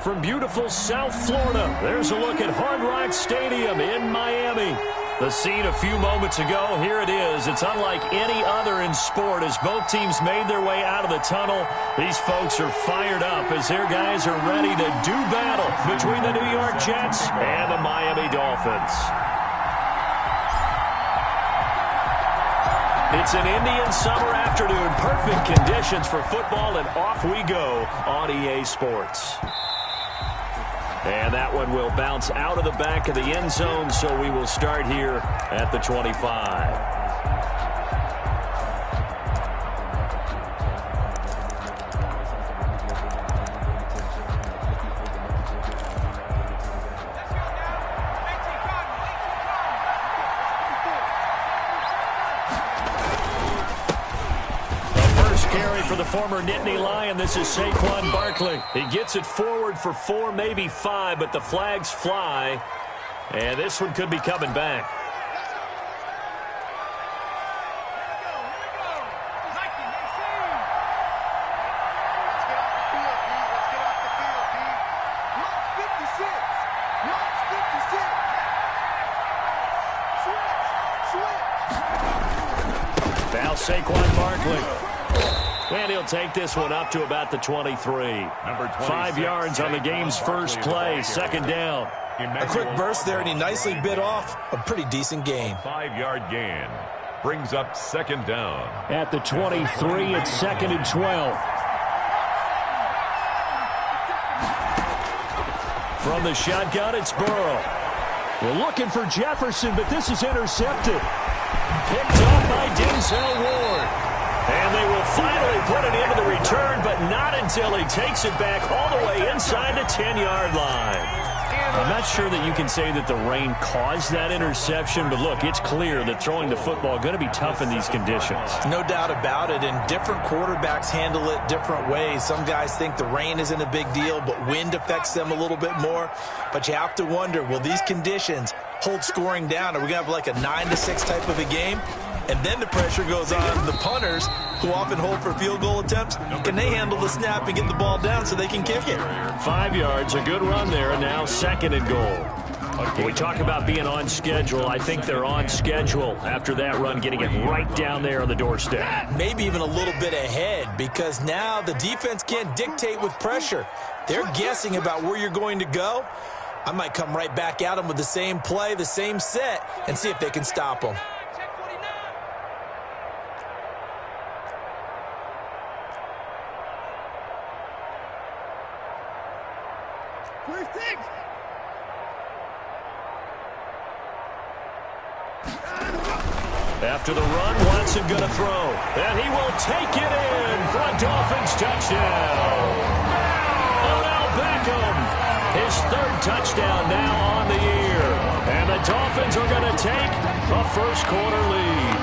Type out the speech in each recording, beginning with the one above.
From beautiful South Florida, there's a look at Hard Rock Stadium in Miami. The scene a few moments ago, here it is. It's unlike any other in sport as both teams made their way out of the tunnel. These folks are fired up as their guys are ready to do battle between the New York Jets and the Miami Dolphins. It's an Indian summer afternoon. Perfect conditions for football, and off we go on EA Sports. And that one will bounce out of the back of the end zone, so we will start here at the 25. For the former Nittany Lion, this is Saquon Barkley. He gets it forward for 4, maybe 5, but the flags fly. And this one could be coming back. Now Saquon Barkley. And he'll take this one up to about the 23. 5 yards on the game's first play, second down. A quick burst there, and he nicely bit off a pretty decent gain. 5-yard gain brings up second down. At the 23, it's second and 12. From the shotgun, it's Burrow. We're looking for Jefferson, but this is intercepted. Picked off by Denzel Ward. And they will finally put it into the return, but not until he takes it back all the way inside the 10-yard line. I'm not sure that you can say that the rain caused that interception, but look, it's clear that throwing the football is going to be tough in these conditions. No doubt about it, and different quarterbacks handle it different ways. Some guys think the rain isn't a big deal, but wind affects them a little bit more. But you have to wonder, will these conditions hold scoring down? Are we going to have like a 9-6 type of a game? And then the pressure goes on the punters, who often hold for field goal attempts. Can they handle the snap and get the ball down so they can kick it? 5 yards, a good run there, and now second and goal. When we talk about being on schedule, I think they're on schedule after that run, getting it right down there on the doorstep. Maybe even a little bit ahead, because now the defense can't dictate with pressure. They're guessing about where you're going to go. I might come right back at them with the same play, the same set, and see if they can stop them. After the run, Watson going to throw. And he will take it in for a Dolphins touchdown. Odell Beckham, his third touchdown now on the year. And the Dolphins are going to take a first-quarter lead.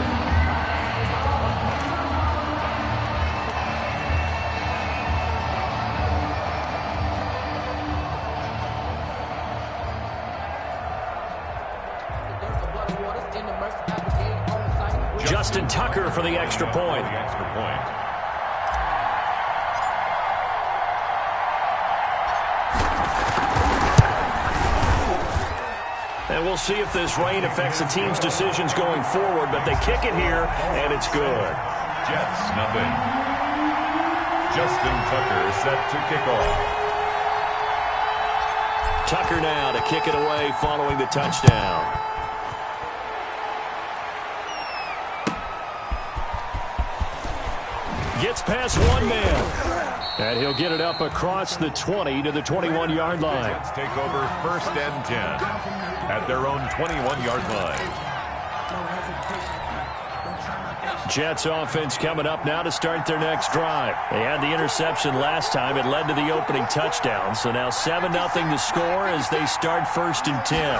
Justin Tucker for the extra point. And we'll see if this rain affects the team's decisions going forward, but they kick it here, and it's good. Jets, nothing. Justin Tucker set to kick off. Tucker now to kick it away following the touchdown. Gets past one man. And he'll get it up across the 20 to the 21-yard line. Jets take over first and 10 at their own 21-yard line. Jets offense coming up now to start their next drive. They had the interception last time. It led to the opening touchdown. So now 7-0 to score as they start first and 10.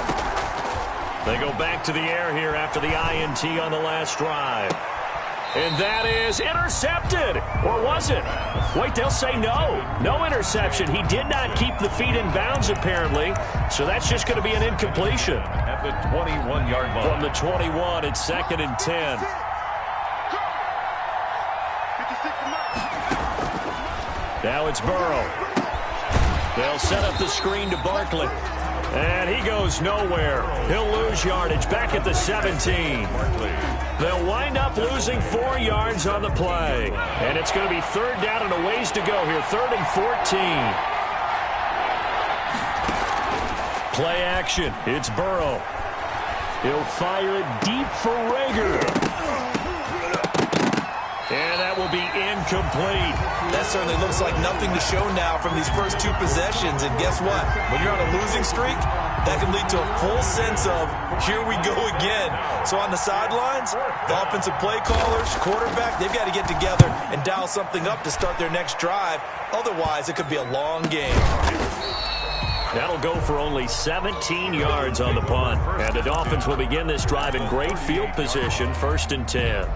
They go back to the air here after the INT on the last drive. And that is intercepted. Or was it? Wait, they'll say no. No interception. He did not keep the feet in bounds, apparently. So that's just going to be an incompletion. At the 21-yard line. From the 21, it's second and 10. Now it's Burrow. They'll set up the screen to Barkley. And he goes nowhere. He'll lose yardage back at the 17. They'll wind up losing 4 yards on the play. And it's going to be 3rd down and a ways to go here. 3rd and 14. Play action. It's Burrow. He'll fire it deep for Rager. And that will be incomplete. That certainly looks like nothing to show now from these first 2 possessions. And guess what? When you're on a losing streak, that can lead to a full sense of, here we go again. So on the sidelines, the offensive play callers, quarterback, they've got to get together and dial something up to start their next drive. Otherwise, it could be a long game. That'll go for only 17 yards on the punt. And the Dolphins will begin this drive in great field position, 1st and 10.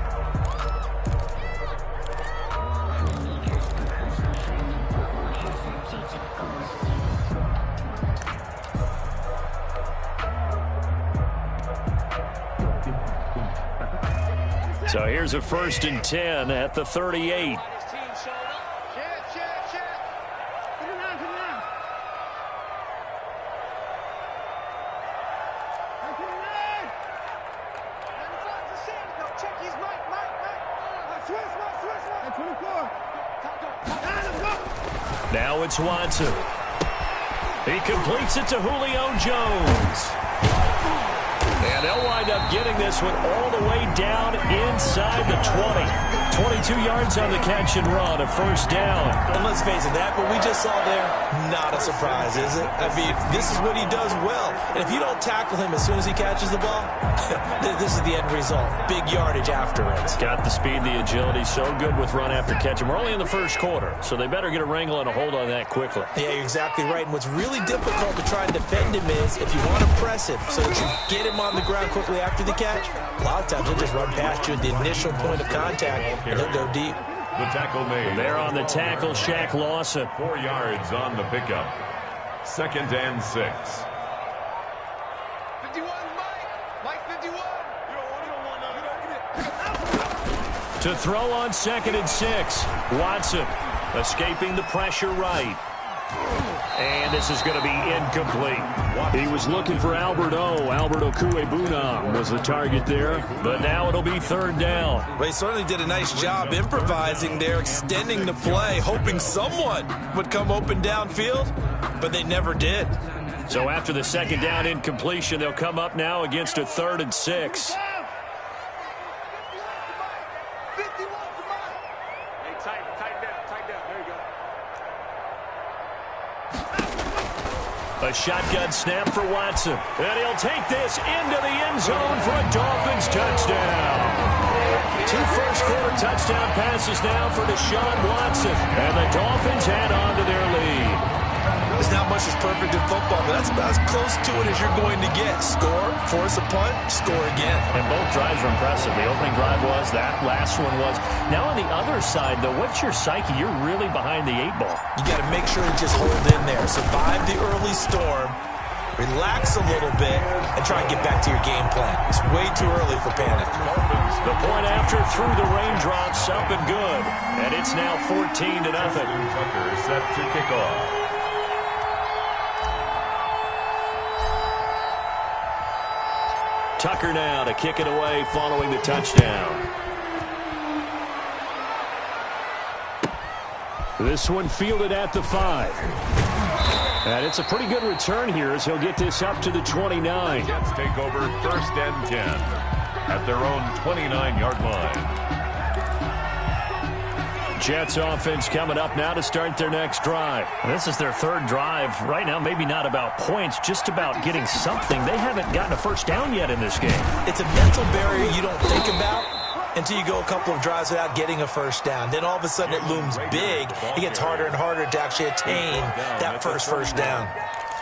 So here's a 1st and 10 at the 38. Now it's Watson. He completes it to Julio Jones. And they'll wind up getting this one all the way down inside the 20. 22 yards on the catch and run, a 1st down. And let's face it, that what we just saw there, not a surprise, is it? I mean, this is what he does well. And if you don't tackle him as soon as he catches the ball, this is the end result. Big yardage after it. Got the speed, the agility, so good with run after catch. And we're only in the 1st quarter, so they better get a wrangle and a hold on that quickly. Yeah, you're exactly right. And what's really difficult to try and defend him is if you want to press him so that you get him on the ground quickly after the catch, a lot of times he'll just run past you at the initial point of contact, and he'll go deep. The tackle made. There on the tackle, Shaq Lawson. 4 yards on the pickup. 2nd and 6. 51, Mike 51. To throw on 2nd and 6. Watson escaping the pressure right. And this is going to be incomplete. He was looking for Albert Okwuegbunam was the target there, but now it'll be 3rd down. Well, he certainly did a nice job improvising there, extending the play, hoping someone would come open downfield, but they never did. So after the 2nd down incompletion, they'll come up now against a 3rd and 6. A shotgun snap for Watson. And he'll take this into the end zone for a Dolphins touchdown. 2 first-quarter touchdown passes now for Deshaun Watson. And the Dolphins add on to their lead. There's not much that's perfect in football, but that's about as close to it as you're going to get. Score, force a punt, score again. And both drives are impressive. The opening drive was, that last one was. Now on the other side, though, what's your psyche? You're really behind the 8 ball. You got to make sure to just hold in there. Survive the early storm, relax a little bit, and try and get back to your game plan. It's way too early for panic. The point after through the raindrops, up and good. And it's now 14-0. Tucker set to kick off. Tucker now to kick it away following the touchdown. This one fielded at the 5. And it's a pretty good return here as he'll get this up to the 29. Jets take over 1st and 10 at their own 29-yard line. Jets offense coming up now to start their next drive. This is their 3rd drive. Right now, maybe not about points, just about getting something. They haven't gotten a 1st down yet in this game. It's a mental barrier you don't think about until you go a couple of drives without getting a 1st down. Then all of a sudden it looms big. It gets harder and harder to actually attain that first down.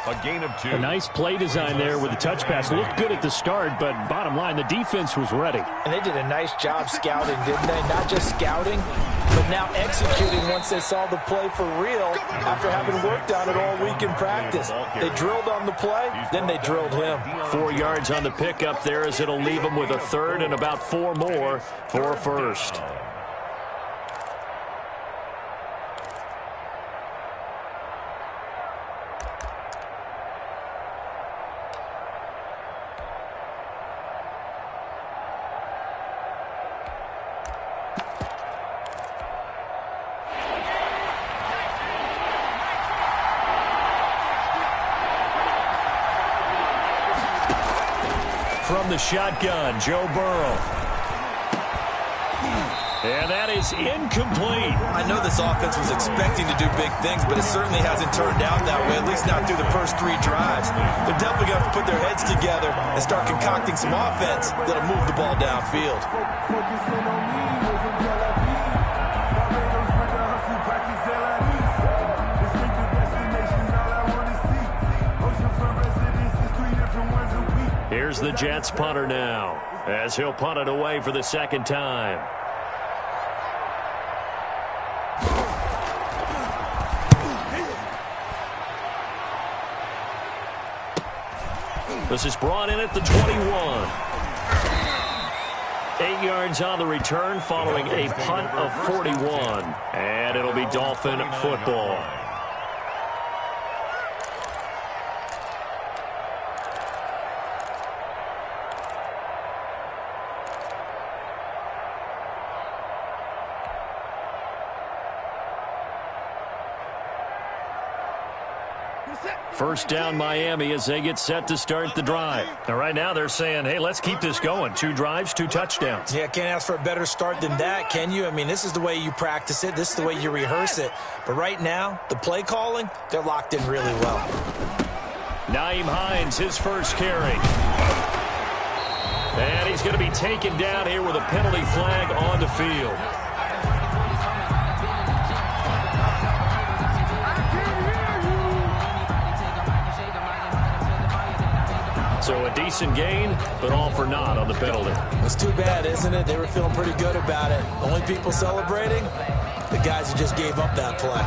A gain of 2. A nice play design there with the touch pass. Looked good at the start, but bottom line, the defense was ready. And they did a nice job scouting, didn't they? Not just scouting, but now executing once they saw the play for real after having worked on it all week in practice. They drilled on the play, then they drilled him. 4 yards on the pickup there as it'll leave him with a 3rd and about 4 more for a 1st. from the shotgun, Joe Burrow. And that is incomplete. I know this offense was expecting to do big things, but it certainly hasn't turned out that way, at least not through the first 3 drives. They're definitely going to have to put their heads together and start concocting some offense that'll move the ball downfield. Here's the Jets punter now, as he'll punt it away for the second time. This is brought in at the 21. 8 yards on the return following a punt of 41. And it'll be Dolphin football. First down Miami as they get set to start the drive. Now right now they're saying, hey, let's keep this going. 2 drives, 2 touchdowns. Yeah, can't ask for a better start than that, can you? I mean, this is the way you practice it. This is the way you rehearse it. But right now, the play calling, they're locked in really well. Nyheim Hines, his first carry. And he's going to be taken down here with a penalty flag on the field. So a decent gain, but all for naught on the penalty. It's too bad, isn't it? They were feeling pretty good about it. Only people celebrating, the guys who just gave up that play.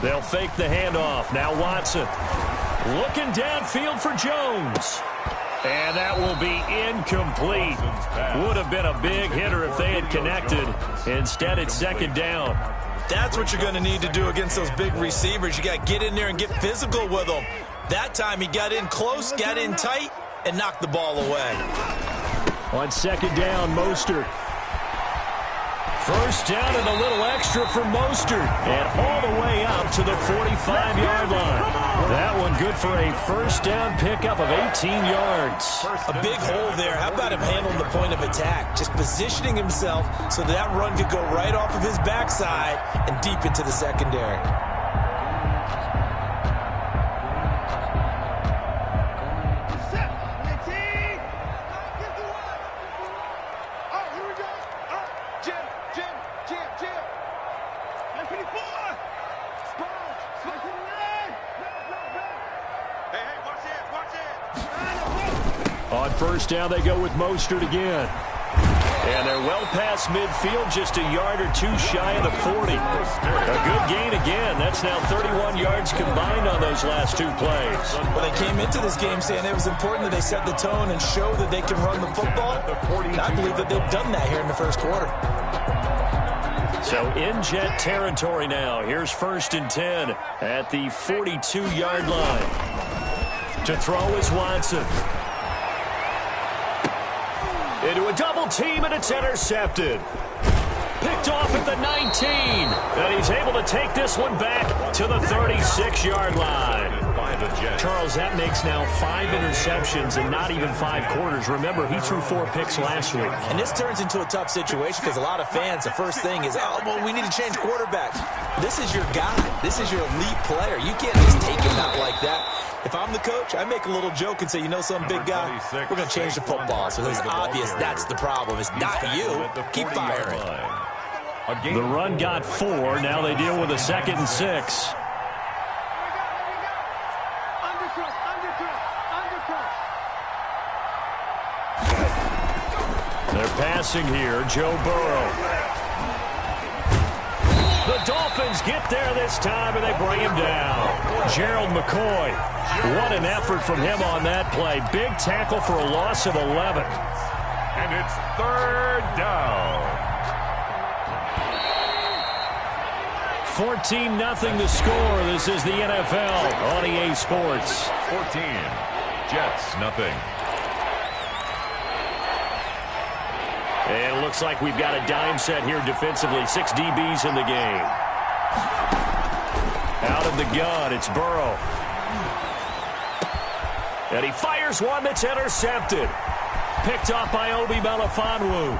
They'll fake the handoff. Now Watson. Looking downfield for Jones. And that will be incomplete. Would have been a big hitter if they had connected. Instead, it's second down. That's what you're going to need to do against those big receivers. You got to get in there and get physical with them. That time he got in close, got in tight, and knocked the ball away. On second down, Mostert. First down and a little extra for Mostert. And all the way out to the 45-yard line. That one good for a first down pickup of 18 yards. A big hole there. How about him handling the point of attack? Just positioning himself so that run could go right off of his backside and deep into the secondary. On first down, they go with Mostert again. And they're well past midfield, just a yard or 2 shy of the 40. A good gain again. That's now 31 yards combined on those last 2 plays. Well, they came into this game saying it was important that they set the tone and show that they can run the football. And I believe that they've done that here in the first quarter. So in Jet territory now. Here's first and 10 at the 42-yard line. To throw is Watson. Into a double team, and it's intercepted. Picked off at the 19. And he's able to take this one back to the 36-yard line. Charles, that makes now 5 interceptions and not even 5 quarters. Remember, he threw 4 picks last week. And this turns into a tough situation because a lot of fans, the first thing is, oh, well, we need to change quarterbacks. This is your guy. This is your elite player. You can't just take him out like that. If I'm the coach, I make a little joke and say, you know something, big guy? We're going to change the football. So it's obvious that's the problem. It's not you. Keep firing. The run got 4. Now they deal with a 2nd and 6. They're passing here. Joe Burrow. The Dolphins get there this time, and they bring him down. Gerald McCoy. What an effort from him on that play. Big tackle for a loss of 11. And it's 3rd down. 14-0 the score. This is the NFL on EA Sports. 14. Jets, nothing. And it looks like we've got a dime set here defensively. 6 DBs in the game. Out of the gun, it's Burrow. And he fires one that's intercepted. Picked off by Obi Melifonwu.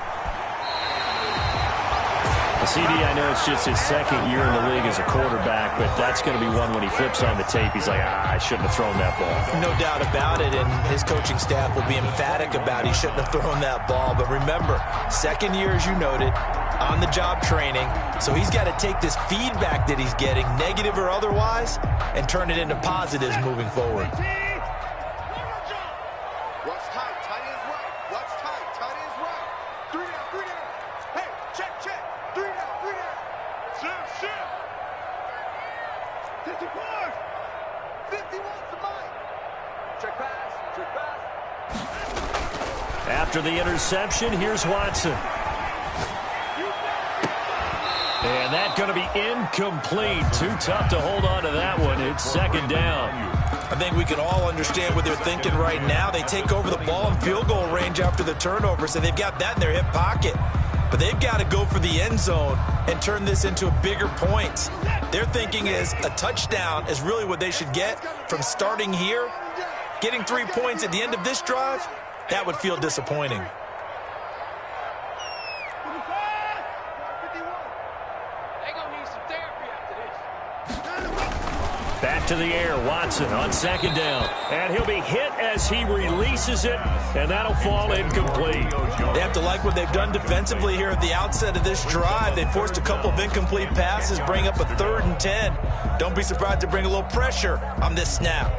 CD, I know it's just his second year in the league as a quarterback, but that's going to be one when he flips on the tape. He's like, I shouldn't have thrown that ball. No doubt about it, and his coaching staff will be emphatic about he shouldn't have thrown that ball. But remember, second year, as you noted, on-the-job training, so he's got to take this feedback that he's getting, negative or otherwise, and turn it into positives moving forward. After the interception, here's Watson. And that's going to be incomplete. Too tough to hold on to that one. It's second down. I think we can all understand what they're thinking right now. They take over the ball in field goal range after the turnover, so they've got that in their hip pocket. But they've got to go for the end zone and turn this into bigger points. Their thinking is a touchdown is really what they should get from starting here. Getting 3 points at the end of this drive, that would feel disappointing. Back to the air, Watson on second down. And he'll be hit as he releases it, and that'll fall incomplete. They have to like what they've done defensively here at the outset of this drive. They forced a couple of incomplete passes, bring up a 3rd and 10. Don't be surprised to bring a little pressure on this snap.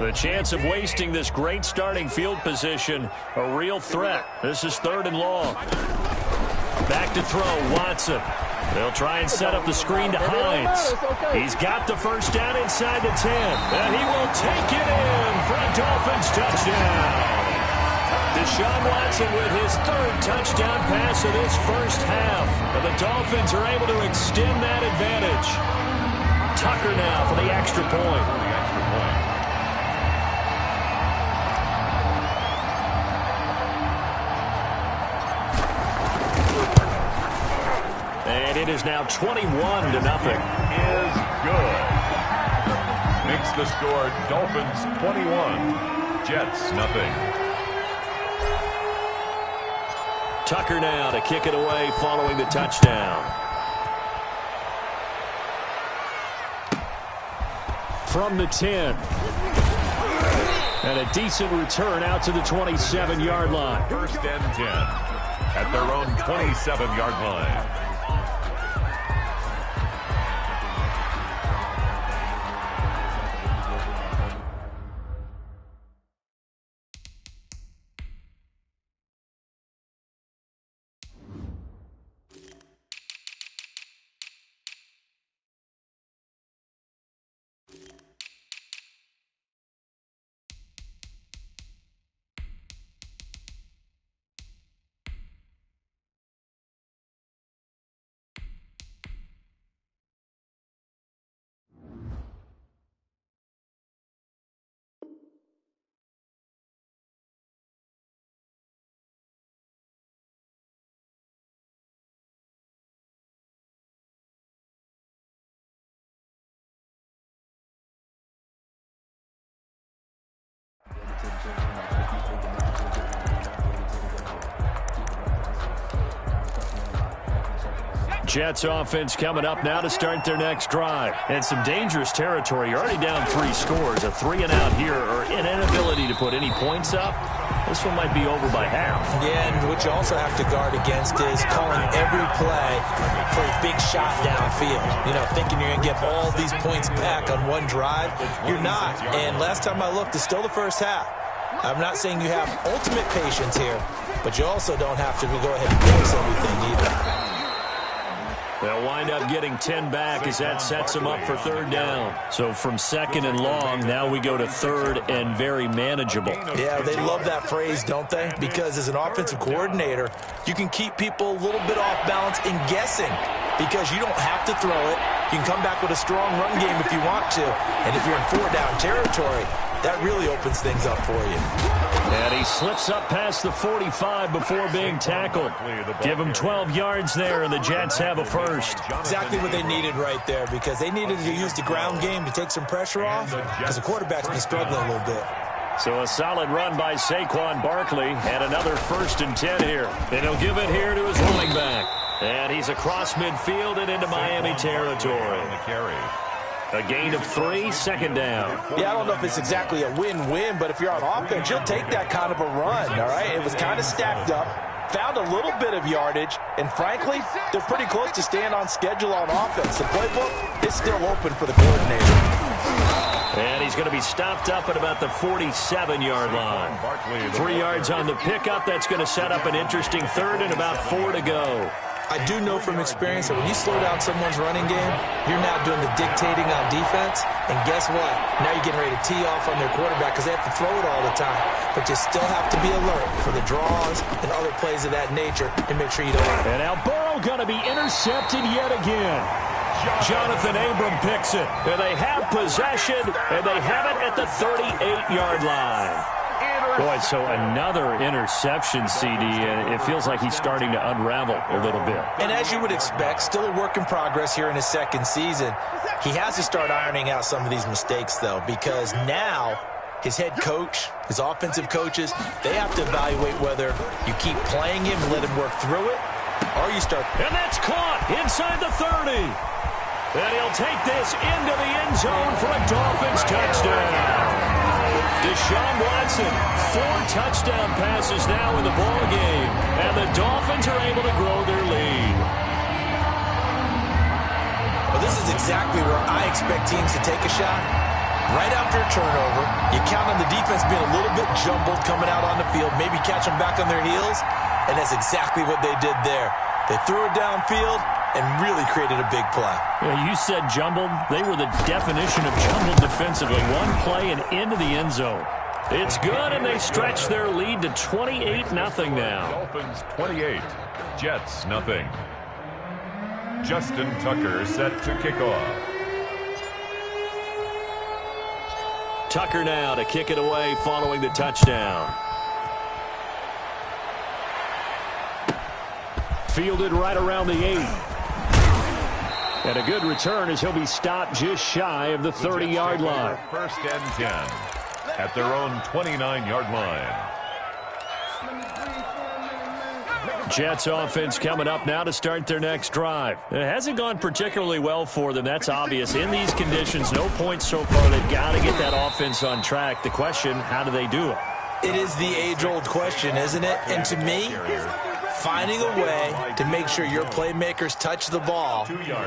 The chance of wasting this great starting field position, a real threat. This is 3rd and long. Back to throw, Watson. They'll try and set up the screen to Hines. He's got the first down inside the 10. And he will take it in for a Dolphins touchdown. Deshaun Watson with his 3rd touchdown pass of this first half. And the Dolphins are able to extend that advantage. Tucker now for the extra point. And it is now 21-0. Is good. Makes the score Dolphins 21, Jets nothing. Tucker now to kick it away following the touchdown. From the 10. And a decent return out to the 27-yard line. 1st and 10 at their own 27-yard line. Jets offense coming up now to start their next drive. And some dangerous territory. You're already down 3 scores. A 3-and-out here or an inability to put any points up. This one might be over by half. Yeah, and what you also have to guard against is calling every play for a big shot downfield. You know, thinking you're going to get all these points back on one drive. You're not. And last time I looked, it's still the first half. I'm not saying you have ultimate patience here, but you also don't have to go ahead and force everything either. They'll wind up getting 10 back as that sets them up for 3rd down. So from 2nd and long, now we go to 3rd and very manageable. Yeah, they love that phrase, don't they? Because as an offensive coordinator, you can keep people a little bit off balance and guessing because you don't have to throw it. You can come back with a strong run game if you want to. And if you're in 4-down territory, that really opens things up for you. And he slips up past the 45 before being tackled. Give him 12 yards there, and the Jets have a first. Exactly what they needed right there, because they needed to use the ground game to take some pressure off, because the quarterback's been struggling a little bit. So a solid run by Saquon Barkley, and another 1st and 10 here. And he'll give it here to his running back. And he's across midfield and into Miami territory. A gain of 3, 2nd down. Yeah, I don't know if it's exactly a win-win, but if you're on offense, you'll take that kind of a run, all right? It was kind of stacked up, found a little bit of yardage, and frankly, they're pretty close to staying on schedule on offense. The playbook is still open for the coordinator. And he's going to be stopped up at about the 47-yard line. 3 yards on the pickup. That's going to set up an interesting 3rd and about 4 to go. I do know from experience that when you slow down someone's running game, you're now doing the dictating on defense. And guess what? Now you're getting ready to tee off on their quarterback because they have to throw it all the time. But you still have to be alert for the draws and other plays of that nature and make sure you don't. And now Burrow going to be intercepted yet again. Jonathan Abram picks it. And they have possession, and they have it at the 38-yard line. Boy, so another interception, CD, and it feels like he's starting to unravel a little bit. And as you would expect, still a work in progress here in his 2nd season. He has to start ironing out some of these mistakes, though, because now his head coach, his offensive coaches, they have to evaluate whether you keep playing him and let him work through it, or you start. And that's caught inside the 30. And he'll take this into the end zone for a Dolphins touchdown. Deshaun Watson, 4 touchdown passes now in the ball game, and the Dolphins are able to grow their lead. Well, this is exactly where I expect teams to take a shot. Right after a turnover, you count on the defense being a little bit jumbled coming out on the field, maybe catch them back on their heels, and that's exactly what they did there. They threw it downfield and really created a big play. Yeah, you said jumbled. They were the definition of jumbled defensively. One play and into the end zone. It's good, and they stretch their lead to 28-0 now. Dolphins 28, Jets nothing. Justin Tucker set to kick off. Tucker now to kick it away following the touchdown. Fielded right around the 8. And a good return as he'll be stopped just shy of the 30-yard line. 1st and 10 at their own 29-yard line. Jets offense coming up now to start their next drive. It hasn't gone particularly well for them. That's obvious. In these conditions, no points so far. They've got to get that offense on track. The question, how do they do it? It is the age-old question, isn't it? And to me, finding a way to make sure your playmakers touch the ball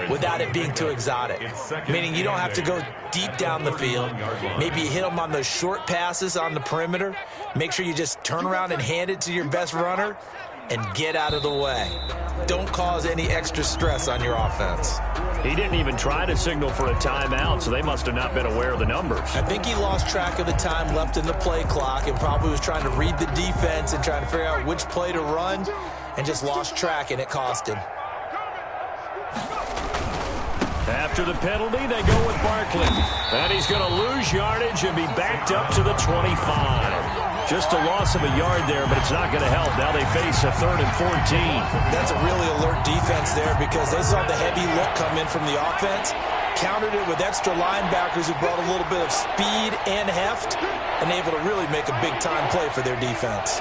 without it being too exotic. Meaning you don't have to go deep down the field. Maybe you hit them on those short passes on the perimeter. Make sure you just turn around and hand it to your best runner and get out of the way. Don't cause any extra stress on your offense. He didn't even try to signal for a timeout, so they must have not been aware of the numbers. I think he lost track of the time left in the play clock and probably was trying to read the defense and trying to figure out which play to run and just lost track, and it cost him. After the penalty, they go with Barkley. And he's going to lose yardage and be backed up to the 25. Just a loss of a yard there, but it's not going to help. Now they face a 3rd and 14. That's a really alert defense there because they saw the heavy look come in from the offense, countered it with extra linebackers who brought a little bit of speed and heft, and able to really make a big-time play for their defense.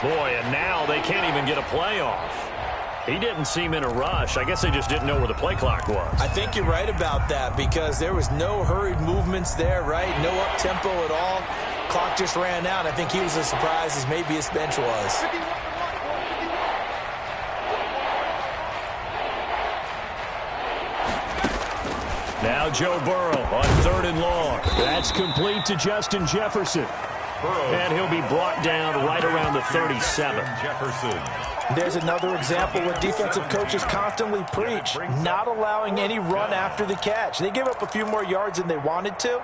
Boy, and now they can't even get a play off. He didn't seem in a rush. I guess they just didn't know where the play clock was. I think you're right about that because there was no hurried movements there, right? No up-tempo at all. Clock just ran out. I think he was as surprised as maybe his bench was. Now Joe Burrow on 3rd and long. That's complete to Justin Jefferson. And he'll be brought down right around the 37. Jefferson. There's another example where defensive coaches constantly preach, not allowing any run after the catch. They give up a few more yards than they wanted to,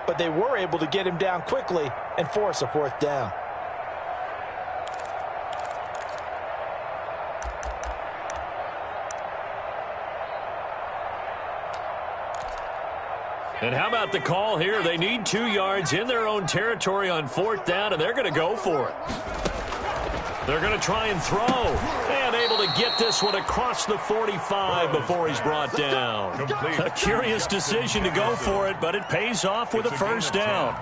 but they were able to get him down quickly and force a 4th down. And how about the call here? They need 2 yards in their own territory on 4th down, and they're going to go for it. They're going to try and throw. And able to get this one across the 45 before he's brought down. A curious decision to go for it, but it pays off with a first down.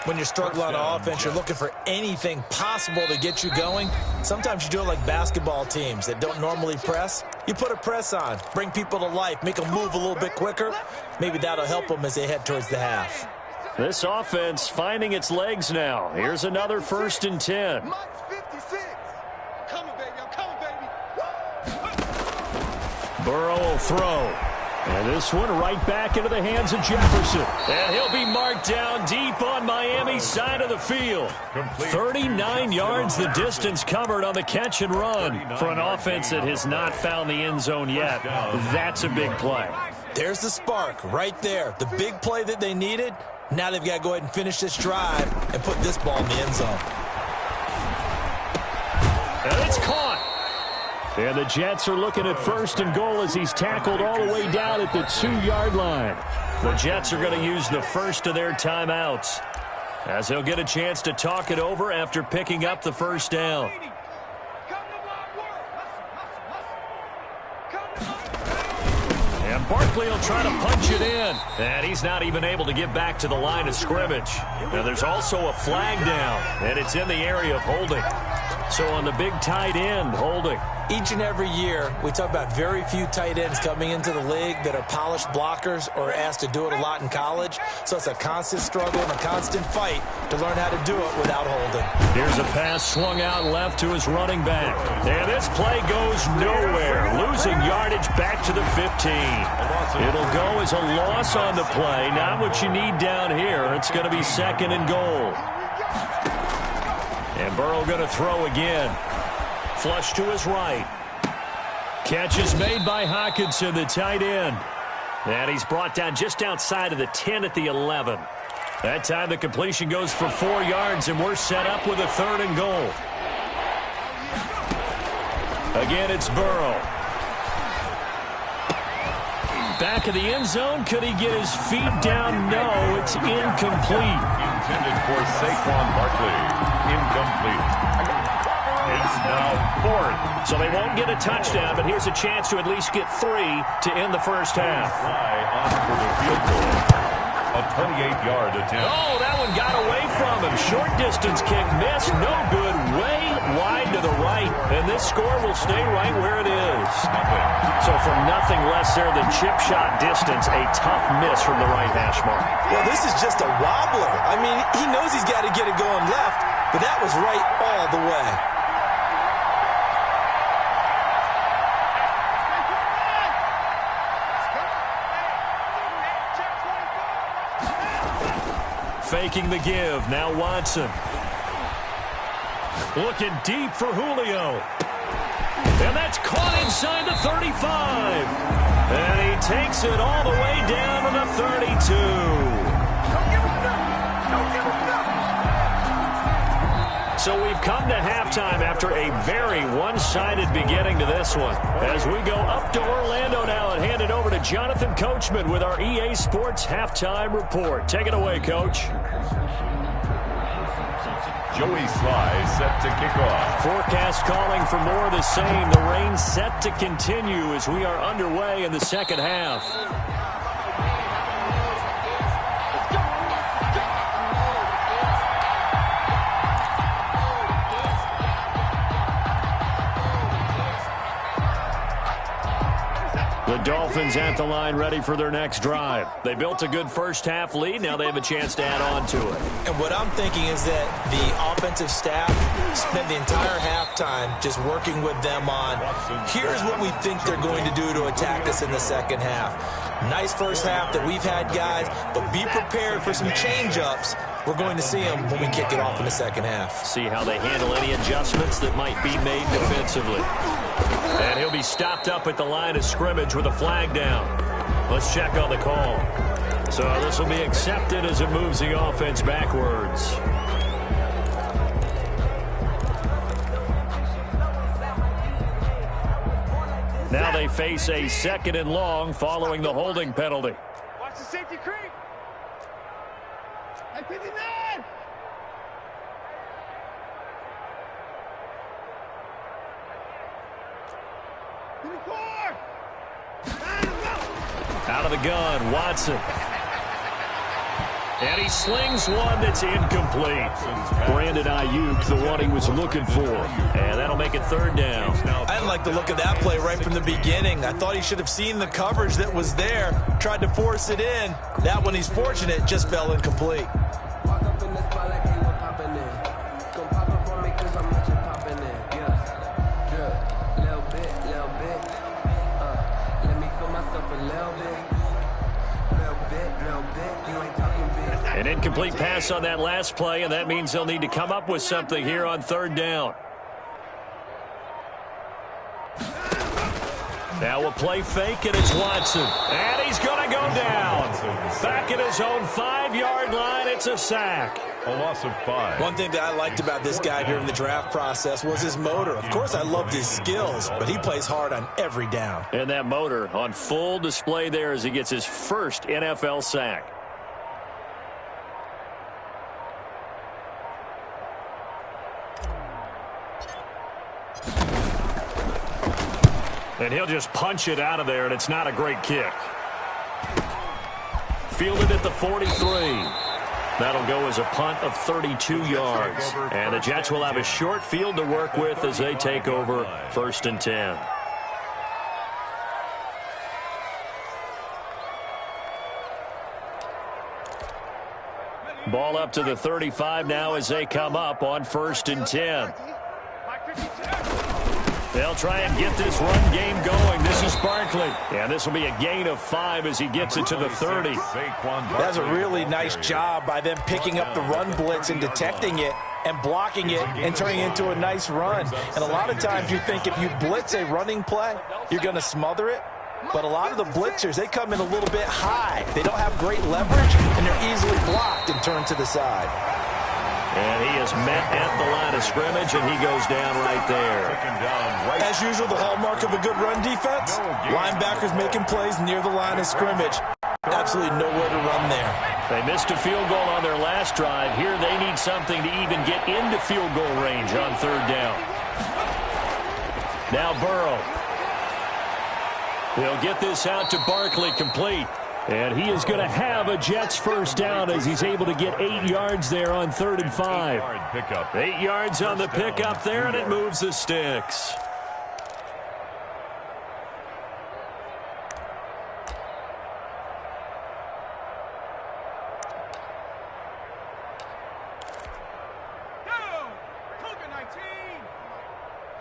When you're struggling on offense, you're looking for anything possible to get you going. Sometimes you do it like basketball teams that don't normally press. You put a press on, bring people to life, make them move a little bit quicker. Maybe that'll help them as they head towards the half. This offense finding its legs now. Here's another 1st and 10. Burrow will throw. And this one right back into the hands of Jefferson. And he'll be marked down deep on Miami's side of the field. 39 yards the distance covered on the catch and run. For an offense that has not found the end zone yet, that's a big play. There's the spark right there. The big play that they needed. Now they've got to go ahead and finish this drive and put this ball in the end zone. And it's caught. And the Jets are looking at 1st and goal as he's tackled all the way down at the 2-yard line. The Jets are going to use the first of their timeouts as they'll get a chance to talk it over after picking up the first down. And Barkley will try to punch it in. And he's not even able to get back to the line of scrimmage. Now there's also a flag down, and it's in the area of holding. So on the big tight end, holding. Each and every year, we talk about very few tight ends coming into the league that are polished blockers or asked to do it a lot in college. So it's a constant struggle and a constant fight to learn how to do it without holding. Here's a pass swung out left to his running back. And this play goes nowhere. Losing yardage back to the 15. It'll go as a loss on the play. Not what you need down here. It's going to be 2nd and goal. And Burrow going to throw again. Flush to his right. Catch is made by Hockenson, the tight end. And he's brought down just outside of the 10 at the 11. That time the completion goes for 4 yards, and we're set up with a 3rd and goal. Again, it's Burrow. Back of the end zone. Could he get his feet down? No, it's incomplete. Intended for Saquon Barkley. Incomplete. It's now 4th. So they won't get a touchdown, but here's a chance to at least get 3 to end the first half. Fly on for the field goal. A 28-yard attempt. Oh, that one got away from him. Short distance kick missed. No good. Way wide to the right. And this score will stay right where it is. Nothing. So from nothing less there than chip shot distance, a tough miss from the right hash mark. Well, this is just a wobbler. I mean, he knows he's got to get it going left, but that was right all the way. Faking the give. Now Watson. Looking deep for Julio. And that's caught inside the 35. And he takes it all the way down to the 32. So we've come to halftime after a very one-sided beginning to this one. As we go up to Orlando now and hand it over to Jonathan Coachman with our EA Sports Halftime Report. Take it away, Coach. Joey Sly set to kick off. Forecast calling for more of the same. The rain set to continue as we are underway in the second half. The Dolphins at the line ready for their next drive. They built a good first half lead. Now they have a chance to add on to it. And what I'm thinking is that the offensive staff spent the entire halftime just working with them on, here's what we think they're going to do to attack us in the second half. Nice first half that we've had, guys, but be prepared for some change-ups. We're going to see them when we kick it off in the second half. See how they handle any adjustments that might be made defensively. And he'll be stopped up at the line of scrimmage with a flag down. Let's check on the call. So this will be accepted as it moves the offense backwards. Now they face a 2nd and long following the holding penalty. Watch the safety creep. Hey, 59! Out of the gun, Watson. And he slings one that's incomplete. Brandon Ayuk, the one he was looking for. And that'll make it third down. I didn't like the look of that play right from the beginning. I thought he should have seen the coverage that was there, tried to force it in. That one, he's fortunate, just fell incomplete. An incomplete pass on that last play, and that means they'll need to come up with something here on third down. Now we'll play fake, and it's Watson. And he's going to go down. Back at his own 5-yard line, it's a sack. A loss of 5. One thing that I liked about this guy during the draft process was his motor. Of course, I loved his skills, but he plays hard on every down. And that motor on full display there as he gets his first NFL sack. And he'll just punch it out of there, and it's not a great kick. Fielded at the 43. That'll go as a punt of 32 yards. And the Jets will have a short field to work with as they take over 1st and 10. Ball up to the 35 now as they come up on 1st and 10. They'll try and get this run game going. This is Barkley. And this will be a gain of 5 as he gets it to the 30. That's a really nice job by them picking up the run blitz and detecting it and blocking it and turning it into a nice run. And a lot of times you think if you blitz a running play, you're going to smother it. But a lot of the blitzers, they come in a little bit high. They don't have great leverage, and they're easily blocked and turned to the side. And he is met at the line of scrimmage, and he goes down right there. As usual, the hallmark of a good run defense, linebackers making plays near the line of scrimmage. Absolutely nowhere to run there. They missed a field goal on their last drive. Here they need something to even get into field goal range on third down. Now Burrow. They'll get this out to Barkley complete. And he is going to have a Jets first down as he's able to get 8 yards there on 3rd and 5. 8 yards on the pickup there, and it moves the sticks.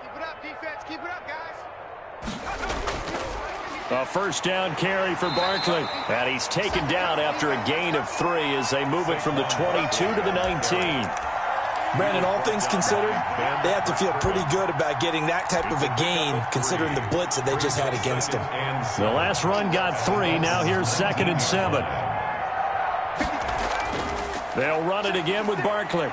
Keep it up, defense. Keep it up, guys. A first down carry for Barkley. And he's taken down after a gain of 3 as they move it from the 22 to the 19. Brandon, all things considered, they have to feel pretty good about getting that type of a gain considering the blitz that they just had against them. The last run got 3. Now here's 2nd and 7. They'll run it again with Barkley.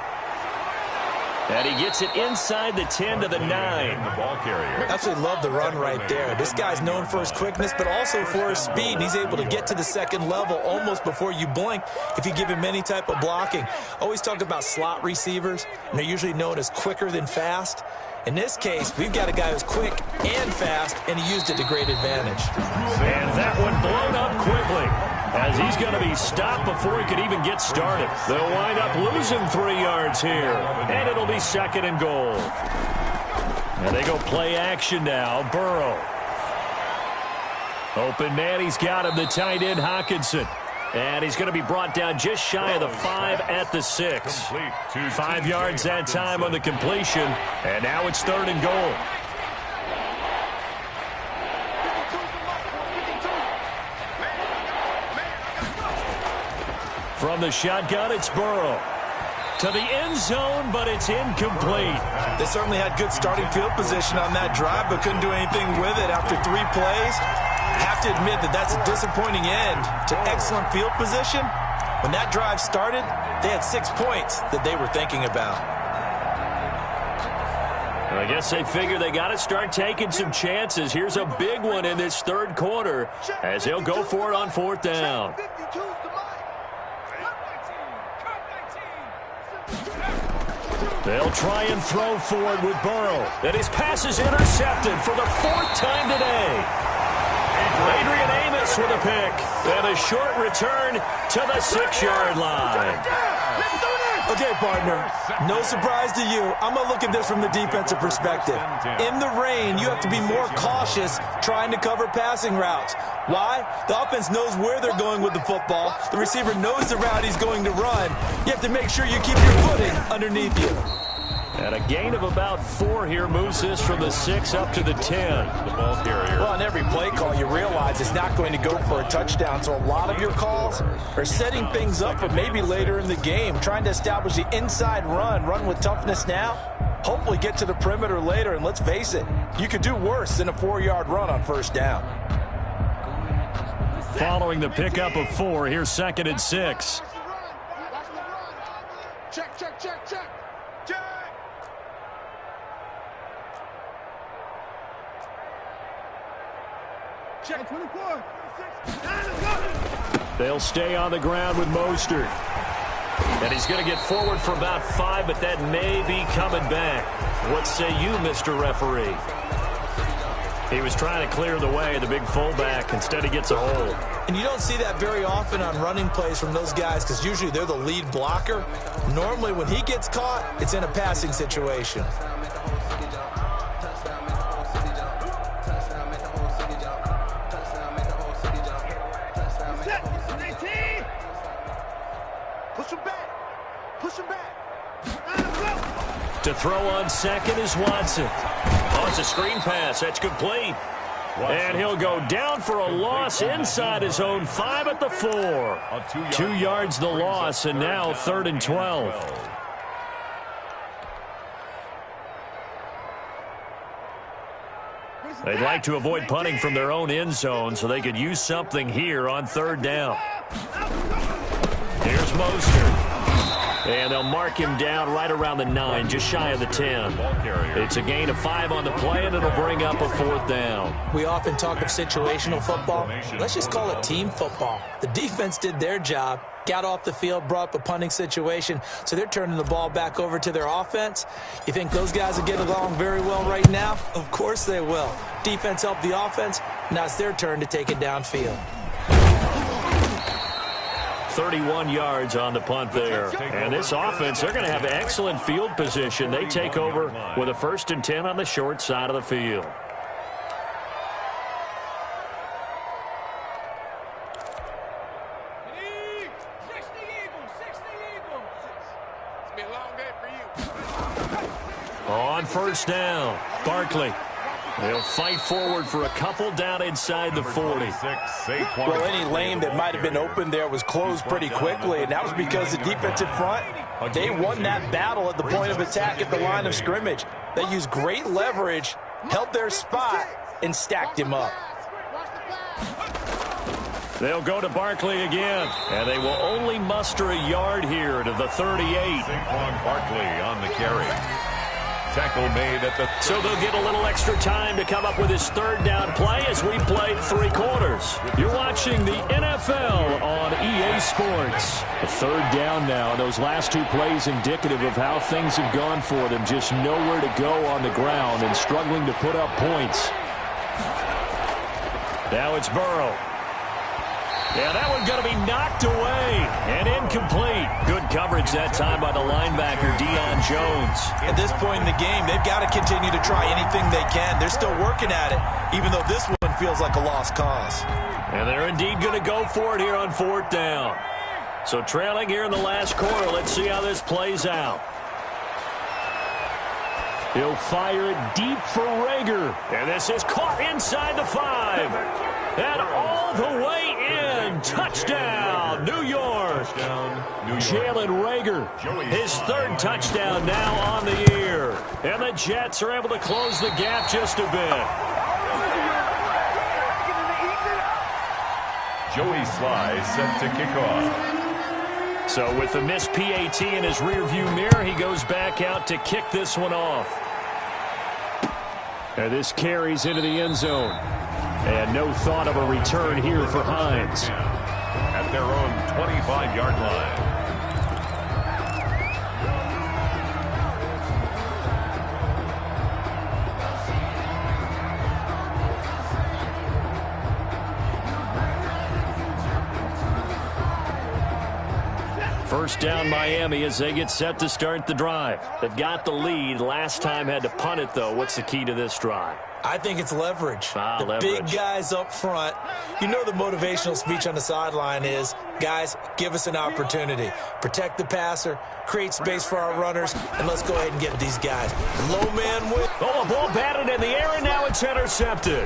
And he gets it inside the 10 to the 9. The ball carrier. Absolutely love the run right there. This guy's known for his quickness, but also for his speed. And he's able to get to the second level almost before you blink if you give him any type of blocking. Always talk about slot receivers, and they're usually known as quicker than fast. In this case, we've got a guy who's quick and fast, and he used it to great advantage. And that one blown up quickly as he's going to be stopped before he could even get started. They'll wind up losing 3 yards here, and it'll be 2nd and goal. And they go play action now. Burrow. Open man, he's got him, the tight end Hockenson. And he's going to be brought down just shy of the 5 at the 6. 5 yards that time on the completion, and now it's 3rd and goal. From the shotgun, it's Burrow. To the end zone, but it's incomplete. They certainly had good starting field position on that drive, but couldn't do anything with it after 3 plays. I have to admit that that's a disappointing end to excellent field position. When that drive started, they had 6 points that they were thinking about. I guess they figure they got to start taking some chances. Here's a big one in this 3rd quarter as they'll go for it on 4th down. They'll try and throw forward with Burrow. And his pass is intercepted for the 4th time today. Adrian Amos with a pick. And a short return to the 6-yard line. Okay, partner, no surprise to you. I'm going to look at this from the defensive perspective. In the rain, you have to be more cautious trying to cover passing routes. Why? The offense knows where they're going with the football. The receiver knows the route he's going to run. You have to make sure you keep your footing underneath you. And a gain of about 4 here moves this from the 6 up to the 10. The ball carrier. Well, on every play call, you realize it's not going to go for a touchdown. So a lot of your calls are setting things up for maybe later in the game, trying to establish the inside run with toughness now. Hopefully get to the perimeter later, and let's face it, you could do worse than a 4-yard run on first down. Following the pickup of 4, here's 2nd and 6. Check, check, check, check. Check. Check 24. They'll stay on the ground with Mostert. And he's going to get forward for about 5, but that may be coming back. What say you, Mr. Referee? He was trying to clear the way, the big fullback. Instead, he gets a hold. And you don't see that very often on running plays from those guys because usually they're the lead blocker. Normally, when he gets caught, it's in a passing situation. Push him back. Push him back. To throw on 2nd is Watson. Oh, it's a screen pass. That's complete. And he'll go down for a loss inside his own 5 at the 4. 2 yards the loss, and now 3rd and 12. They'd like to avoid punting from their own end zone so they could use something here on 3rd down. Here's Mostert. And they'll mark him down right around the 9, just shy of the 10. It's a gain of 5 on the play, and it'll bring up a 4th down. We often talk of situational football. Let's just call it team football. The defense did their job, got off the field, brought up a punting situation, so they're turning the ball back over to their offense. You think those guys will get along very well right now? Of course they will. Defense helped the offense. Now it's their turn to take it downfield. 31 yards on the punt there. And this offense, they're going to have excellent field position. They take over with a 1st and 10 on the short side of the field. It's been a long day for you. On 1st down, Barkley. They'll fight forward for a couple down inside the 40. Well, any lane that might have been open there was closed pretty quickly, and that was because the defensive front, they won that battle at the point of attack at the line of scrimmage. They used great leverage, held their spot, and stacked him up. They'll go to Barkley again, and they will only muster a yard here to the 38. Saquon Barkley on the carry. Tackle made at the... So they'll get a little extra time to come up with his 3rd down play as we played 3 quarters. You're watching the NFL on EA Sports. A 3rd down now. Those last 2 plays indicative of how things have gone for them. Just nowhere to go on the ground and struggling to put up points. Now it's Burrow. Yeah, that one's going to be knocked away and incomplete. Good coverage that time by the linebacker, Deion Jones. At this point in the game, they've got to continue to try anything they can. They're still working at it, even though this one feels like a lost cause. And they're indeed going to go for it here on 4th down. So trailing here in the last quarter, let's see how this plays out. He'll fire it deep for Rager. And this is caught inside the 5. And all the way in. Touchdown, New York. Jalen Rager, his 3rd touchdown now on the year. And the Jets are able to close the gap just a bit. Joey Sly set to kick off. So with the missed PAT in his rearview mirror, he goes back out to kick this one off. And this carries into the end zone. And no thought of a return here for Hines. At their own 25-yard line. First down Miami as they get set to start the drive. They've got the lead. Last time had to punt it, though. What's the key to this drive? I think it's leverage. Leverage. Big guys up front. You know the motivational speech on the sideline is, guys, give us an opportunity. Protect the passer, create space for our runners, and let's go ahead and get these guys. Low man with. Oh, a ball batted in the air, and now it's intercepted.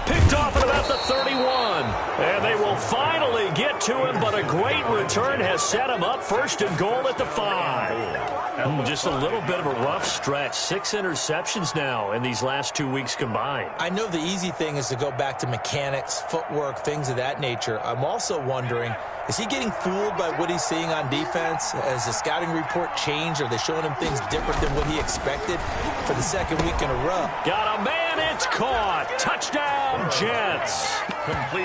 Picked off at about the 31. And they will finally get to him, but a great return has set him up first and goal at the 5. Just a little bit of a rough stretch. 6 interceptions now in these last 2 weeks combined. I know the easy thing is to go back to mechanics, footwork, things of that nature. I'm also wondering, is he getting fooled by what he's seeing on defense? Has the scouting report changed? Are they showing him things different than what he expected for the second week in a row? Got a man, it's caught. Touchdown, Jets.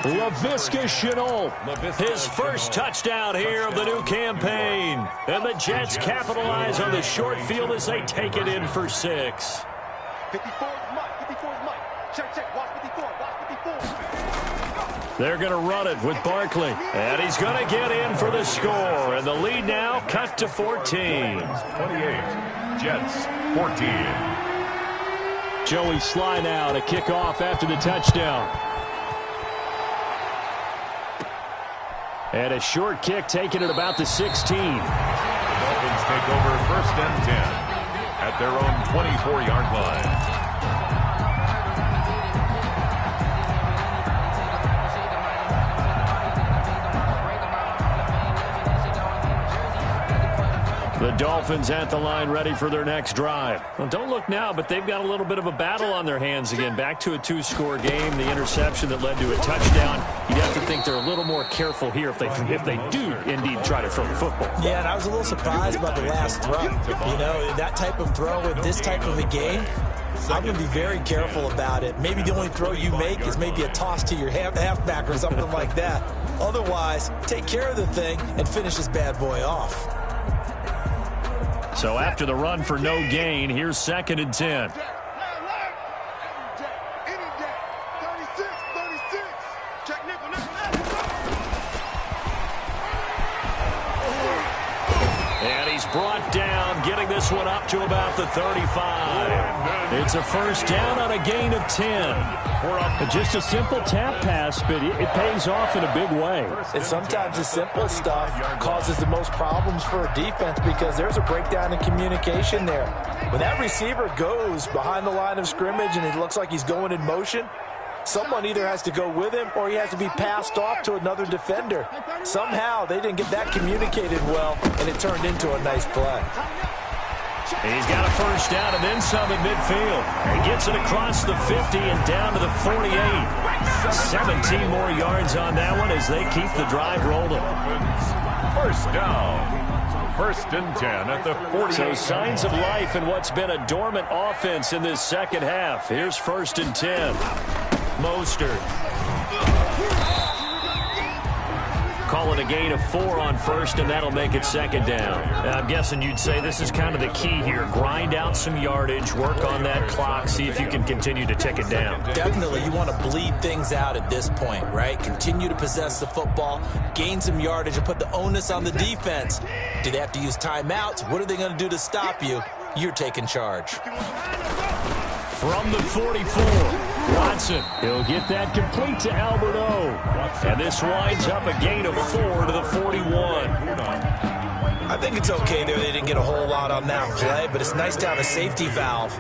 Laviska Shenault, his first touchdown here of the new campaign. And the Jets capitalize on the short field as they take it in for 6. 54 is Mike. 54 is Mike. Check. Watch 54. Watch 54. They're going to run it with Barkley. And he's going to get in for the score. And the lead now cut to 14. 28. Jets 14. Joey Sly now to kick off after the touchdown. And a short kick taken at about the 16. The Dolphins take over first and 10 at their own 24-yard line. The Dolphins at the line ready for their next drive. Well, don't look now, but they've got a little bit of a battle on their hands again. Back to a 2-score game. The interception that led to a touchdown. You'd have to think they're a little more careful here if they do indeed try to throw the football. Yeah, and I was a little surprised about the last throw. You know, that type of throw with this type of a game, I'm going to be very careful about it. Maybe the only throw you make is maybe a toss to your halfback or something like that. Otherwise, take care of the thing and finish this bad boy off. So after the run for no gain, here's 2nd and 10. And he's brought down, getting this one up to about the 35. It's a first down on a gain of 10. Just a simple tap pass, but it pays off in a big way. And sometimes the simple stuff causes the most problems for a defense because there's a breakdown in communication there. When that receiver goes behind the line of scrimmage and it looks like he's going in motion, someone either has to go with him or he has to be passed off to another defender. Somehow they didn't get that communicated well, and it turned into a nice play. He's got a first down and then some at midfield. He gets it across the 50 and down to the 48. 17 more yards on that one as they keep the drive rolling. First down. First and 10 at the 48. So signs of life in what's been a dormant offense in this second half. Here's 1st and 10. Mostert. Calling a gain of 4 on first, and that'll make it 2nd down. I'm guessing you'd say this is kind of the key here. Grind out some yardage, work on that clock, see if you can continue to tick it down. Definitely, you want to bleed things out at this point, right? Continue to possess the football, gain some yardage, and put the onus on the defense. Do they have to use timeouts? What are they going to do to stop you? You're taking charge. From the 44, Watson. He'll get that complete to Alberto. And this winds up a gain of 4 to the 41. I think it's okay there. They didn't get a whole lot on that play, but it's nice to have a safety valve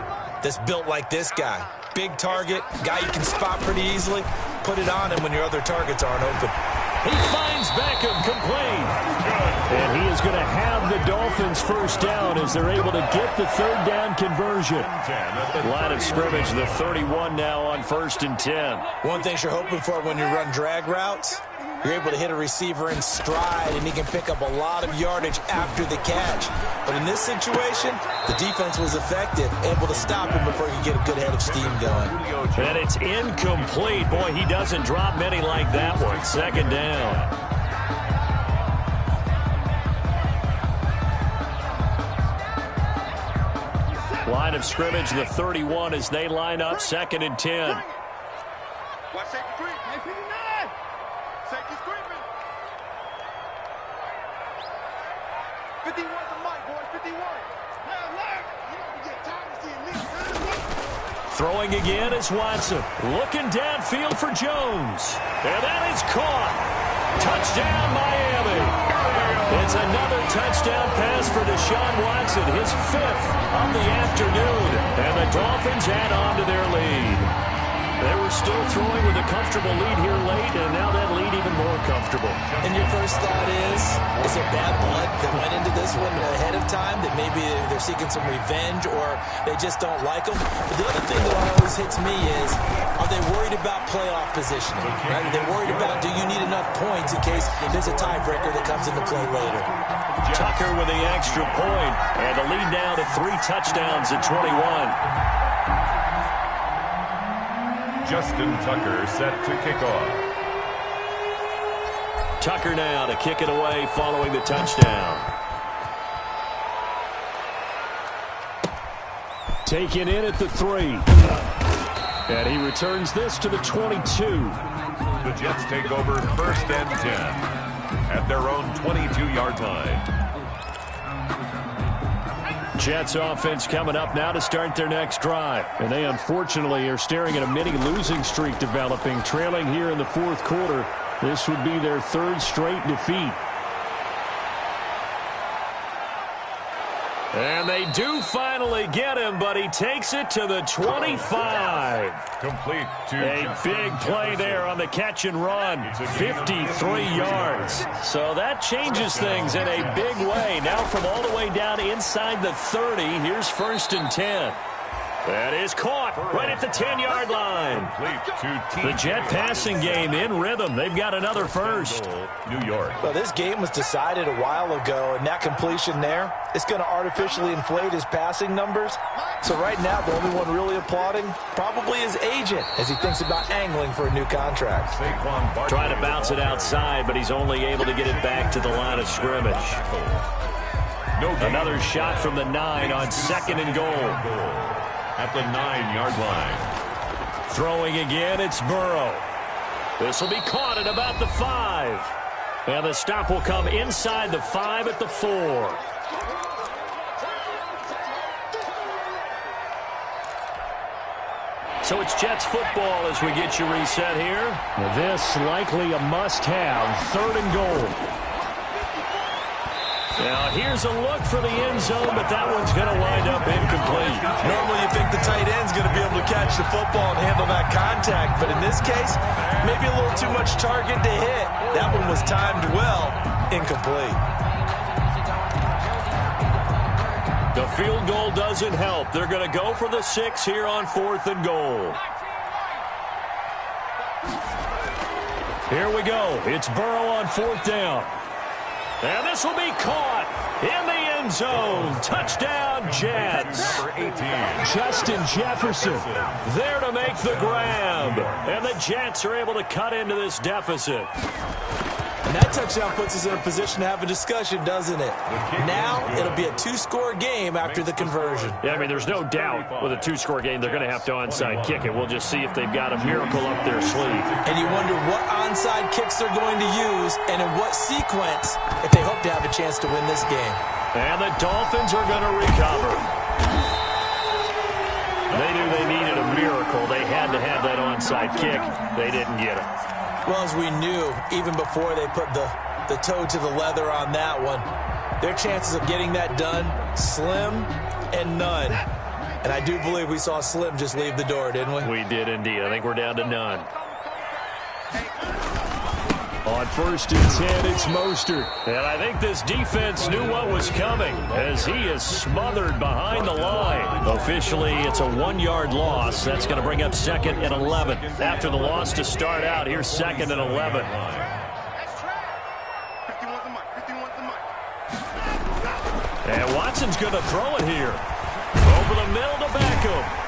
that's built like this guy. Big target, guy you can spot pretty easily. Put it on him when your other targets aren't open. He finds Beckham complete. And he is going to have the Dolphins first down as they're able to get the 3rd down conversion. Line of scrimmage, the 31 now on 1st and 10. One thing you're hoping for when you run drag routes, you're able to hit a receiver in stride, and he can pick up a lot of yardage after the catch. But in this situation, the defense was effective, able to stop him before he could get a good head of steam going. And it's incomplete. Boy, he doesn't drop many like that one. 2nd down. Line of scrimmage, the 31 as they line up, 2nd and 10. Watch safety creep. Safety creeping. 51's a mic, boys. 51. Throwing again is Watson. Looking downfield for Jones. And that is caught. Touchdown, Miami. It's another touchdown pass for Deshaun Watson, his 5th of the afternoon. And the Dolphins add on to their lead. They were still throwing with a comfortable lead here late, and now that lead even more comfortable. And your first thought is there bad blood that went into this one ahead of time, that maybe they're seeking some revenge or they just don't like them? But the other thing that always hits me is, are they worried about playoff positioning? Right? Are they worried about, do you need enough points in case there's a tiebreaker that comes into play later? Tucker with the extra point, and the lead now to 3 touchdowns at 21. Justin Tucker set to kick off. Tucker now to kick it away following the touchdown. Taken in at the 3. And he returns this to the 22. The Jets take over 1st and 10 at their own 22-yard line. Jets offense coming up now to start their next drive. And they unfortunately are staring at a mini losing streak developing, trailing here in the 4th quarter. This would be their 3rd straight defeat. And they do finally get him, but he takes it to the 25. Complete to a big play there on the catch and run. 53 yards. So that changes things in a big way. Now from all the way down inside the 30, here's 1st and 10. That is caught right at the 10-yard line. The Jet passing game in rhythm. They've got another first. New York. Well, this game was decided a while ago, and that completion there is going to artificially inflate his passing numbers. So right now, the only one really applauding probably his agent as he thinks about angling for a new contract. Trying to bounce it outside, but he's only able to get it back to the line of scrimmage. Another shot from the 9 on 2nd and goal. At the 9-yard line. Throwing again, it's Burrow. This will be caught at about the 5. And the stop will come inside the 5 at the 4. So it's Jets football as we get you reset here. This likely a must-have, 3rd and goal. Now, here's a look for the end zone, but that one's going to wind up incomplete. Normally, you think the tight end's going to be able to catch the football and handle that contact, but in this case, maybe a little too much target to hit. That one was timed well, incomplete. The field goal doesn't help. They're going to go for the 6 here on 4th and goal. Here we go. It's Burrow on 4th down. And this will be caught in the end zone. Touchdown, Jets. Number 18. Justin Jefferson there to make the grab. And the Jets are able to cut into this deficit. And that touchdown puts us in a position to have a discussion, doesn't it? Now it'll be a 2-score game after the conversion. Yeah, I mean, there's no doubt with a 2-score game they're going to have to onside kick it. We'll just see if they've got a miracle up their sleeve. And you wonder what onside kicks they're going to use and in what sequence if they hope to have a chance to win this game. And the Dolphins are going to recover. They knew they needed a miracle. They had to have that onside kick. They didn't get it. Well, as we knew, even before they put the toe to the leather on that one, their chances of getting that done, slim and none. And I do believe we saw Slim just leave the door, didn't we? We did indeed. I think we're down to none. On 1st and 10, it's Mostert. And I think this defense knew what was coming as he is smothered behind the line. Officially, it's a 1-yard loss. That's going to bring up 2nd and 11. After the loss to start out, here's 2nd and 11. And Watson's going to throw it here. Over the middle to Beckham.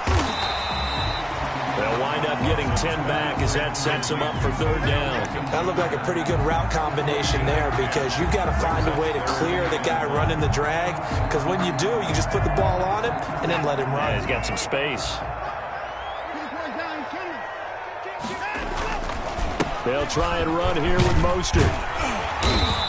They'll wind up getting 10 back as that sets them up for 3rd down. That looked like a pretty good route combination there because you've got to find a way to clear the guy running the drag because when you do, you just put the ball on him and then let him run. Yeah, he's got some space. They'll try and run here with Mostert.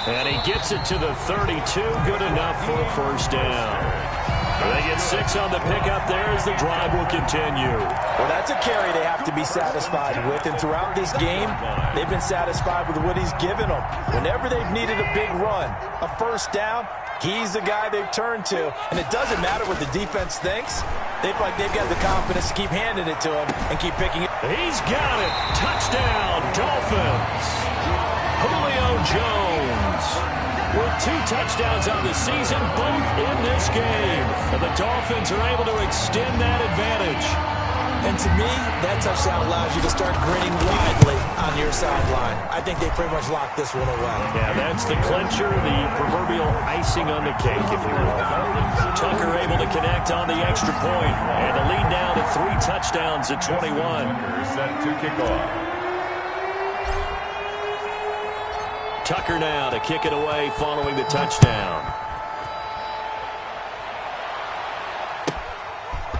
And he gets it to the 32. Good enough for a first down. They get 6 on the pickup there as the drive will continue. Well, that's a carry they have to be satisfied with. And throughout this game, they've been satisfied with what he's given them. Whenever they've needed a big run, a first down, he's the guy they've turned to. And it doesn't matter what the defense thinks. They've got the confidence to keep handing it to him and keep picking it. He's got it. Touchdown, Dolphins. Julio Jones with 2 touchdowns on the season, both in this game. And the Dolphins are able to extend that advantage. And to me, that touchdown allows you to start grinning widely on your sideline. I think they pretty much locked this one away. Yeah, that's the clincher, the proverbial icing on the cake, if you will. Tucker able to connect on the extra point, and the lead now to 3 touchdowns at 21. Set to kick off. Tucker now to kick it away following the touchdown.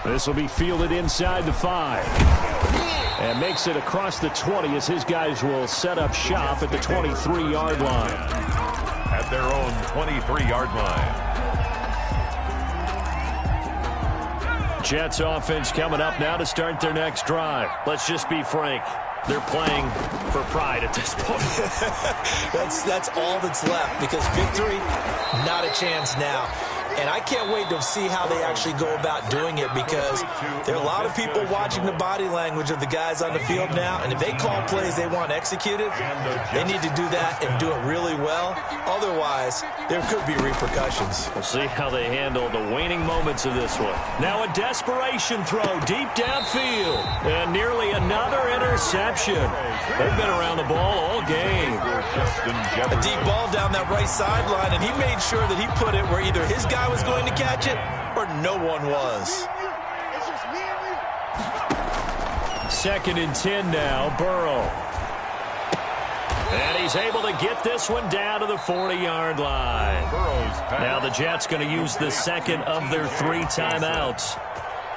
This will be fielded inside the 5. And makes it across the 20 as his guys will set up shop at the 23-yard line. At their own 23-yard line. Jets offense coming up now to start their next drive. Let's just be frank. They're playing for pride at this point. That's all that's left, because victory, not a chance now. And I can't wait to see how they actually go about doing it, because there are a lot of people watching the body language of the guys on the field now, and if they call plays they want executed, they need to do that and do it really well. Otherwise, there could be repercussions. We'll see how they handle the waning moments of this one. Now a desperation throw deep downfield, and nearly another interception. They've been around the ball all game. A deep ball down that right sideline, and he made sure that he put it where either his guy was going to catch it or no one was. 2nd and 10 now, Burrow. And he's able to get this one down to the 40-yard line. Now the Jets going to use the second of their 3 timeouts,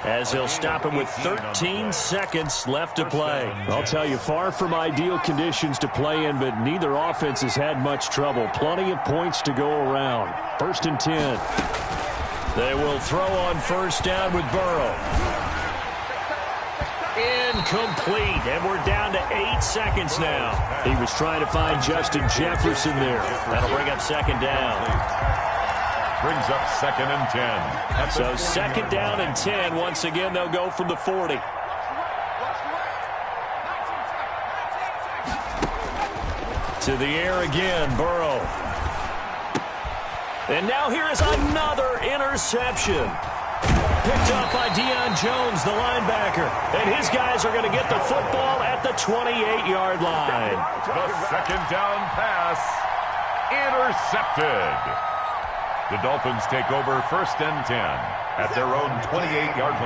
as he'll stop him with 13 seconds left to play. I'll tell you, far from ideal conditions to play in, but neither offense has had much trouble. Plenty of points to go around. 1st and 10. They will throw on first down with Burrow. Incomplete, and we're down to 8 seconds now. He was trying to find Justin Jefferson there. That'll bring up 2nd down. Brings up 2nd and 10. So 2nd down and 10. Once again, they'll go from the 40. To the air again, Burrow. And now here is another interception. Picked up by Deion Jones, the linebacker. And his guys are going to get the football at the 28-yard line. The 2nd down pass. Intercepted. The Dolphins take over 1st and 10 at their own 28-yard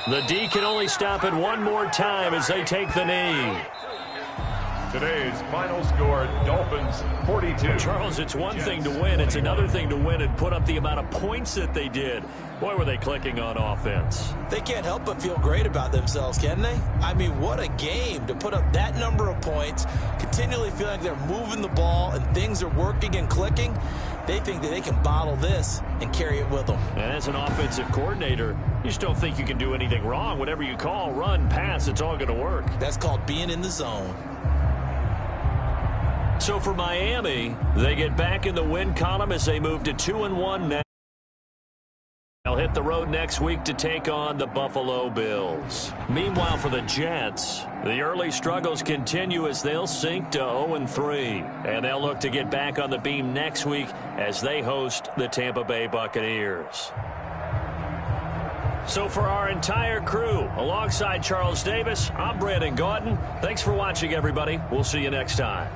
line. The D can only stop it one more time as they take the knee. Today's final score, Dolphins 42. Charles, it's one thing to win. It's another thing to win and put up the amount of points that they did. Boy, were they clicking on offense. They can't help but feel great about themselves, can they? I mean, what a game to put up that number of points, continually feeling like they're moving the ball and things are working and clicking. They think that they can bottle this and carry it with them. And as an offensive coordinator, you just don't think you can do anything wrong. Whatever you call, run, pass, it's all going to work. That's called being in the zone. So for Miami, they get back in the win column as they move to 2-1 now. They'll hit the road next week to take on the Buffalo Bills. Meanwhile, for the Jets, the early struggles continue as they'll sink to 0-3. And they'll look to get back on the beam next week as they host the Tampa Bay Buccaneers. So for our entire crew, alongside Charles Davis, I'm Brandon Gautin. Thanks for watching, everybody. We'll see you next time.